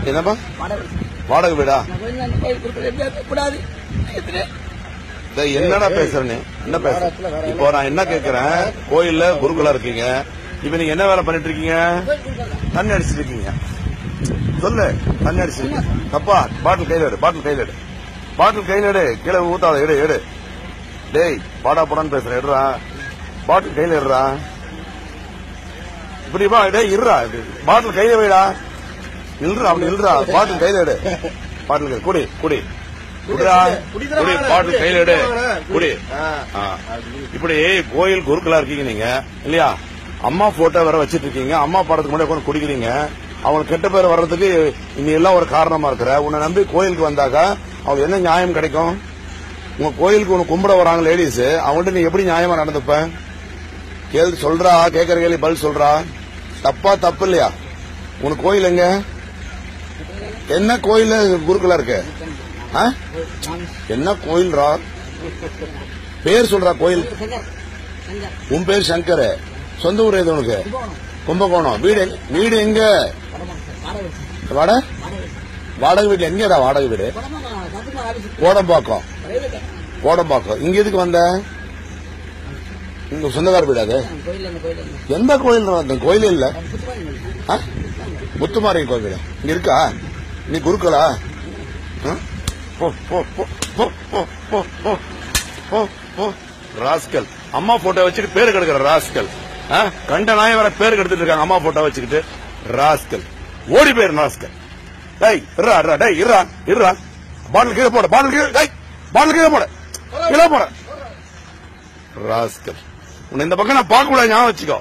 என்னப்பா வாடகை வீடா? என்னடா பேசுறேன்னு என்ன பேசுற? இப்போ நான் என்ன கேக்குறேன், கோயில்ல குருக்களா இருக்கீங்க, இப்ப நீங்க என்ன வேலை பண்ணிட்டு இருக்கீங்க? தண்ணி அடிச்சிட்டு இருக்கீங்க. சொல்லு, தண்ணி அடிச்சிருக்கீங்க தப்பா? பாட்டில் கையில எடு, பாட்டில் கையில எடு, பாட்டில் கையில எடு, கீழே ஊத்தாத, எடு எடு. டேய் பாடா போடான்னு பேசுறேன், எடுறா பாட்டில் கையில எடுறா. இப்படி வா, டேய் இருறா, பாட்டில் கையில வைடா, நில்றா, அப்படி நில்றா, பாட்டில் கையில எடு, பாட்டில் குடி குடி குடிடா, குடி பாட்டில் கையில எடு, குடி. இப்படி கோயில் குருக்களா இருக்கீங்க நீங்க இல்லையா? அம்மா போட்டோ வேற வச்சிட்டு இருக்கீங்க, அம்மா படத்துக்கு முன்னாடி உட்காந்து குடிக்கிறீங்க. அவங்களுக்கு கெட்ட பேர் வர்றதுக்கு நீ எல்லாம் ஒரு காரணமா இருக்கிற. உன்னை நம்பி கோயிலுக்கு வந்தாக்கா அவங்களுக்கு என்ன நியாயம் கிடைக்கும்? உங்க கோயிலுக்கு உனக்கு கும்பிட வராங்க லேடிஸ், அவங்கள்ட்ட நீ எப்படி நியாயமா நடந்துப்ப? கேள்வி சொல்றா, கேட்கற கேள்வி பதில் சொல்றா. தப்பா தப்பு இல்லையா? உனக்கு கோயில் எங்க? என்ன கோயில் குருக்களா இருக்கு? என்ன கோயில்ரா? பேர் சொல்றா கோயில். உன் பேர் சங்கர், சொந்த ஊர் எது உனக்கு? கும்பகோணம். வீடு எங்க? வாடகை வீடு எங்கடா? வாடகை வீடு கோடம்பாக்கம். கோடம்பாக்கம். இங்க எதுக்கு வந்த? உங்க சொந்தக்கார வீடு அது? எந்த கோயில்? கோயிலே இல்ல. முத்துமாரி கோவில் இங்க இருக்கா? நீ குருக்களா? ராஸ்கல், அம்மா போட்டோ வச்சுட்டு பேரு கெடுக்கிற ராஸ்கல். கண்ட நாய வேற பேரு கெடுத்துட்டு இருக்காங்க அம்மா போட்டோ வச்சுக்கிட்டு. ராஸ்கல், ஓடி பேரு ராஸ்கல். டேய் இருறா, டேய் இருறா இருறா, பாட்டில் கீழே போட, பாட்டில் கீழே, டேய் பாட்டில் கீழே போட, கீழே போட. ராஸ்கல், உன்னை இந்த பக்கம் நான் பார்க்க கூடாது, ஞாபகம் வச்சுக்கோ.